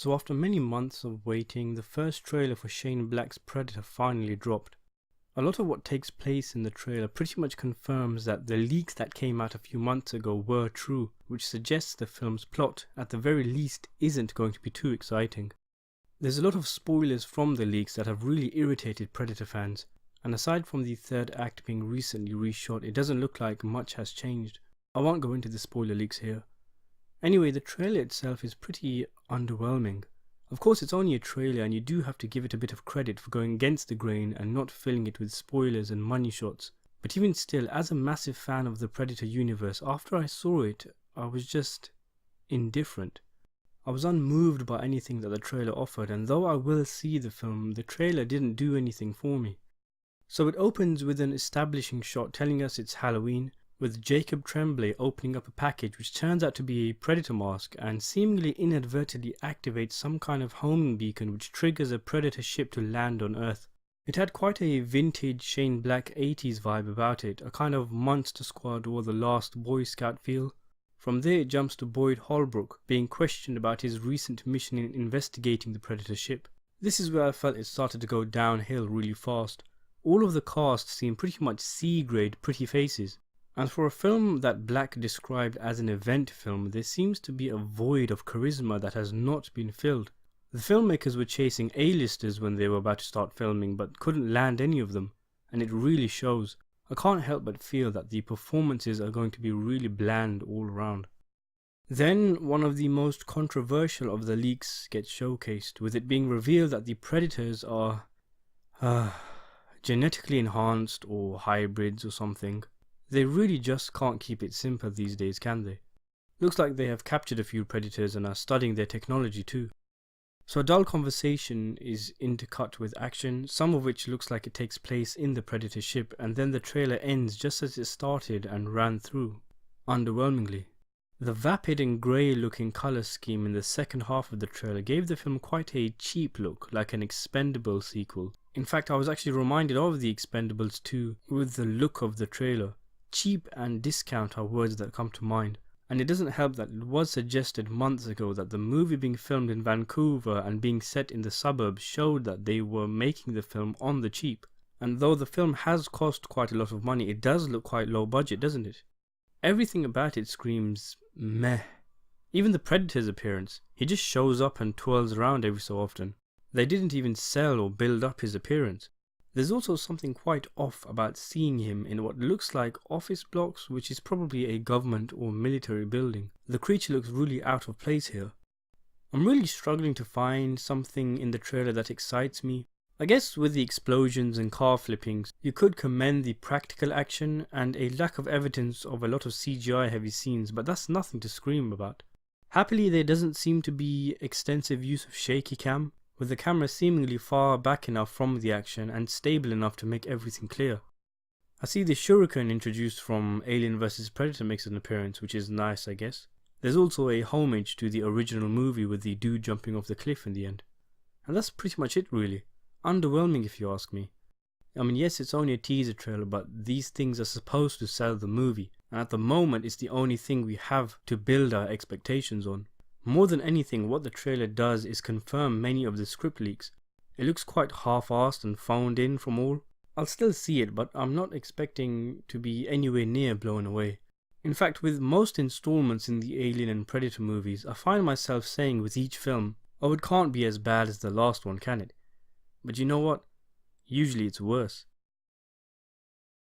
So after many months of waiting, the first trailer for Shane Black's Predator finally dropped. A lot of what takes place in the trailer pretty much confirms that the leaks that came out a few months ago were true, which suggests the film's plot, at the very least, isn't going to be too exciting. There's a lot of spoilers from the leaks that have really irritated Predator fans, and aside from the third act being recently reshot, it doesn't look like much has changed. I won't go into the spoiler leaks here. Anyway, the trailer itself is pretty underwhelming. Of course, it's only a trailer and you do have to give it a bit of credit for going against the grain and not filling it with spoilers and money shots. But even still, as a massive fan of the Predator universe, after I saw it, I was just indifferent. I was unmoved by anything that the trailer offered, and though I will see the film, the trailer didn't do anything for me. So it opens with an establishing shot telling us it's Halloween, with Jacob Tremblay opening up a package which turns out to be a Predator mask and seemingly inadvertently activates some kind of homing beacon which triggers a Predator ship to land on Earth. It had quite a vintage Shane Black 80s vibe about it, a kind of Monster Squad or The Last Boy Scout feel. From there it jumps to Boyd Holbrook being questioned about his recent mission in investigating the Predator ship. This is where I felt it started to go downhill really fast. All of the cast seemed pretty much C-grade pretty faces. And for a film that Black described as an event film, there seems to be a void of charisma that has not been filled. The filmmakers were chasing A-listers when they were about to start filming, but couldn't land any of them, and it really shows. I can't help but feel that the performances are going to be really bland all around. Then, one of the most controversial of the leaks gets showcased, with it being revealed that the Predators are genetically enhanced or hybrids or something. They really just can't keep it simple these days, can they? Looks like they have captured a few predators and are studying their technology too. So a dull conversation is intercut with action, some of which looks like it takes place in the Predator ship, and then the trailer ends just as it started and ran through, underwhelmingly. The vapid and grey looking colour scheme in the second half of the trailer gave the film quite a cheap look, like an Expendables sequel. In fact, I was actually reminded of the Expendables 2 with the look of the trailer. Cheap and discount are words that come to mind, and it doesn't help that it was suggested months ago that the movie being filmed in Vancouver and being set in the suburbs showed that they were making the film on the cheap. And though the film has cost quite a lot of money, it does look quite low budget, doesn't it? Everything about it screams meh. Even the Predator's appearance, he just shows up and twirls around every so often. They didn't even sell or build up his appearance. There's also something quite off about seeing him in what looks like office blocks, which is probably a government or military building. The creature looks really out of place here. I'm really struggling to find something in the trailer that excites me. I guess with the explosions and car flippings, you could commend the practical action and a lack of evidence of a lot of CGI heavy scenes, but that's nothing to scream about. Happily, there doesn't seem to be extensive use of shaky cam, with the camera seemingly far back enough from the action and stable enough to make everything clear. I see the shuriken introduced from Alien vs Predator makes an appearance, which is nice, I guess. There's also a homage to the original movie with the dude jumping off the cliff in the end. And that's pretty much it really. Underwhelming if you ask me. I mean, yes, it's only a teaser trailer, but these things are supposed to sell the movie, and at the moment it's the only thing we have to build our expectations on. More than anything, what the trailer does is confirm many of the script leaks. It looks quite half-assed and phoned in from all. I'll still see it, but I'm not expecting to be anywhere near blown away. In fact, with most installments in the Alien and Predator movies, I find myself saying with each film, oh, it can't be as bad as the last one, can it? But you know what? Usually it's worse.